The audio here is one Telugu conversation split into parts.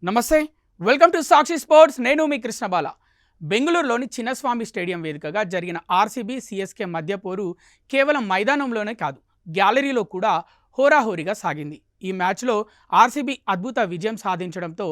నమస్తే, వెల్కమ్ టు సాక్షి స్పోర్ట్స్. నేను మీ కృష్ణబాల. బెంగళూరులోని చిన్నస్వామి స్టేడియం వేదికగా జరిగిన ఆర్సీబీ సిఎస్కే మధ్య పోరు కేవలం మైదానంలోనే కాదు, గ్యాలరీలో కూడా హోరాహోరీగా సాగింది. ఈ మ్యాచ్లో ఆర్సీబీ అద్భుత విజయం సాధించడంతో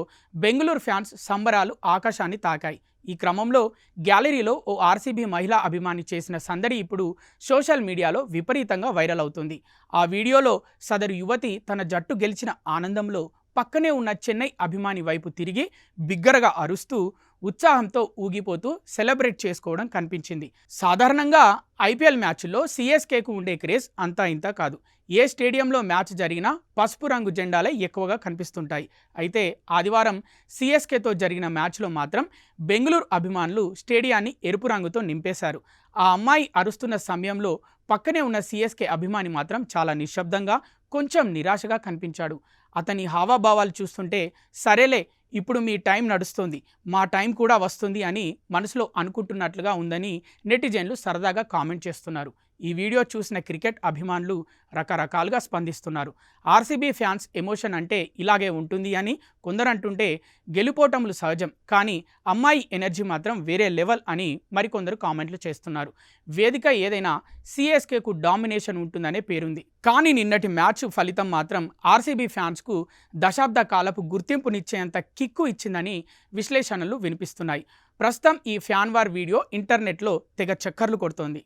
బెంగళూరు ఫ్యాన్స్ సంబరాలు ఆకాశాన్ని తాకాయి. ఈ క్రమంలో గ్యాలరీలో ఓ ఆర్సీబీ మహిళా అభిమాని చేసిన సందడి ఇప్పుడు సోషల్ మీడియాలో విపరీతంగా వైరల్ అవుతుంది. ఆ వీడియోలో సదరు యువతి తన జట్టు గెలిచిన ఆనందంలో పక్కనే ఉన్న చెన్నై అభిమాని వైపు తిరిగి బిగ్గరగా అరుస్తూ ఉత్సాహంతో ఊగిపోతూ సెలబ్రేట్ చేసుకోవడం కనిపించింది. సాధారణంగా ఐపీఎల్ మ్యాచ్ల్లో సిఎస్కేకు ఉండే క్రేజ్ అంతా ఇంతా కాదు. ఏ స్టేడియంలో మ్యాచ్ జరిగినా పసుపు రంగు జెండాలే ఎక్కువగా కనిపిస్తుంటాయి. అయితే ఆదివారం సిఎస్కేతో జరిగిన మ్యాచ్లో మాత్రం బెంగళూరు అభిమానులు స్టేడియాన్ని ఎరుపు రంగుతో నింపేశారు. ఆ అమ్మాయి అరుస్తున్న సమయంలో పక్కనే ఉన్న సిఎస్కే అభిమాని మాత్రం చాలా నిశ్శబ్దంగా, కొంచెం నిరాశగా కనిపించాడు. అతని హావాభావాలు చూస్తుంటే సరేలే, ఇప్పుడు మీ టైం నడుస్తుంది, మా టైం కూడా వస్తుంది అని మనసులో అనుకుంటున్నట్లుగా ఉందని నెటిజన్లు సరదాగా కామెంట్ చేస్తున్నారు. ఈ వీడియో చూసిన క్రికెట్ అభిమానులు రకరకాలుగా స్పందిస్తున్నారు. ఆర్సీబీ ఫ్యాన్స్ ఎమోషన్ అంటే ఇలాగే ఉంటుంది అని కొందరు అంటుంటే, గెలుపోటములు సహజం కానీ అమ్మాయి ఎనర్జీ మాత్రం వేరే లెవెల్ అని మరికొందరు కామెంట్లు చేస్తున్నారు. వేదిక ఏదైనా సిఎస్కేకు డామినేషన్ ఉంటుందనే పేరుంది, కానీ నిన్నటి మ్యాచ్ ఫలితం మాత్రం ఆర్సీబీ ఫ్యాన్స్కు దశాబ్ద కాలపు గుర్తింపునిచ్చేంత కిక్కు ఇచ్చిందని విశ్లేషణలు వినిపిస్తున్నాయి. ప్రస్తుతం ఈ ఫ్యాన్ వార్ వీడియో ఇంటర్నెట్లో తెగ చక్కర్లు కొడుతోంది.